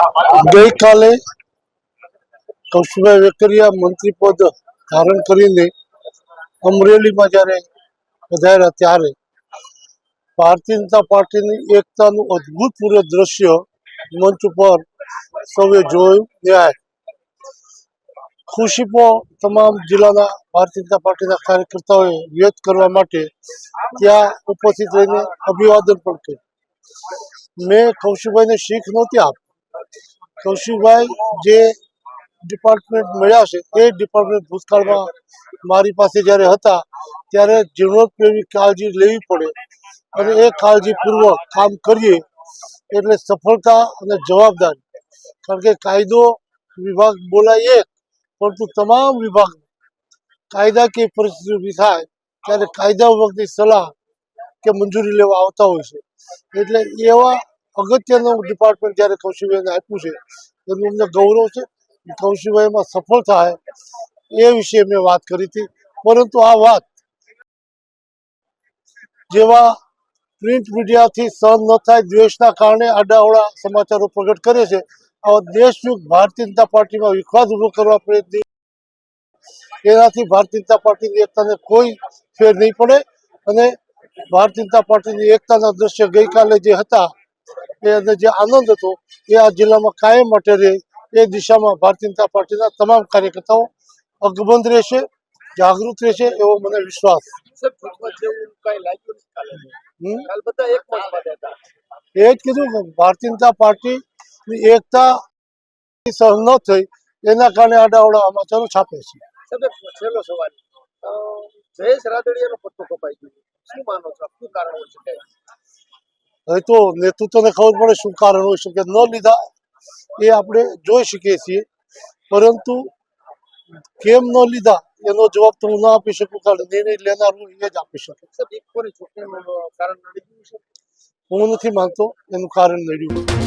ગઈ કાલે કૌશિકભાઈ વેકરિયા મંત્રી પદ ધારણ કરીને અમરેલીમાં જ્યારે પધાર્યા ત્યારે ભારતીય જનતા પાર્ટીની એકતાનું અદ્ભુતપૂર્વ દ્રશ્ય મંચ ઉપર સૌએ જોયું. ન્યાય ખુશી તમામ જિલ્લાના ભારતીય જનતા પાર્ટીના કાર્યકર્તાઓએ વ્યક્ત કરવા માટે ત્યાં ઉપસ્થિત રહીને અભિવાદન પણ કર્યું. મેં કૌશિકભાઈને શીખ નહોતી આપી. કૌશિકભાઈ જે ડિપાર્ટમેન્ટ મળ્યા છે એ ડિપાર્ટમેન્ટ ભૂતકાળમાં મારી પાસે જ્યારે હતા ત્યારે જીર્ણોપયોગી કાળજી લેવી પડે અને એ કાળજીપૂર્વક કામ કરીએ એટલે સફળતા અને જવાબદારી. કારણ કે કાયદો વિભાગ બોલાય એક, પરંતુ તમામ વિભાગ કાયદાકીય પરિસ્થિતિ ઊભી થાય ત્યારે કાયદા વિભાગની સલાહ કે મંજૂરી લેવા આવતા હોય છે. એટલે એવા અગત્યનું ડિપાર્ટમેન્ટ જ્યારે કૌશિકભાઈને આપ્યું છે એનું અમને ગૌરવ છે. કૌશિકભાઈમાં સફળ થાય એ વિશે મેં વાત કરી હતી. પરંતુ આ વાત જેવા પ્રિન્ટ મીડિયાથી સહન ન થાય, દ્વેષના કારણે આડાઅવળા સમાચારો પ્રગટ કરે છે, આવા દેશયુગ ભારતીય જનતા પાર્ટીમાં વિખવાદ ઉભો કરવા પ્રયત્ન, એનાથી ભારતીય જનતા પાર્ટીની એકતાને કોઈ ફેર નહીં પડે. અને ભારતીય જનતા પાર્ટીની એકતાના દ્રશ્ય ગઈકાલે જે હતા એને જે આનંદ હતો એ આ જિલ્લામાં કાયમ માટે રહે એ દિશામાં ભારતીય જનતા પાર્ટીના તમામ કાર્યકર્તાઓ અકબંધ રહેશે, જાગૃત રહેશે એવો મને વિશ્વાસ. એ જ કીધું કે ભારતીય જનતા પાર્ટીની એકતા સહન ન થઈ એના કારણે આડાઅવળા સમાચારો છાપે છે. છેલ્લો સવાલ, જયેશ રાદડિયાનો પત્તો કપાઈ ગયો, શું માનો છો, શું કારણ હોય શકે? હવે તો નેતૃત્વને ખબર પડે શું કારણ હોય શકે. ન લીધા એ આપણે જોઈ શકીએ છીએ, પરંતુ કેમ ન લીધા એનો જવાબ તો હું ના આપી શકું, કારણ નિર્ણય લેનાર હું એ જ આપી શકે. ઇફકોની ચૂંટણીનું કારણ નડી ગયું છે? હું નથી માનતો એનું કારણ નડ્યું.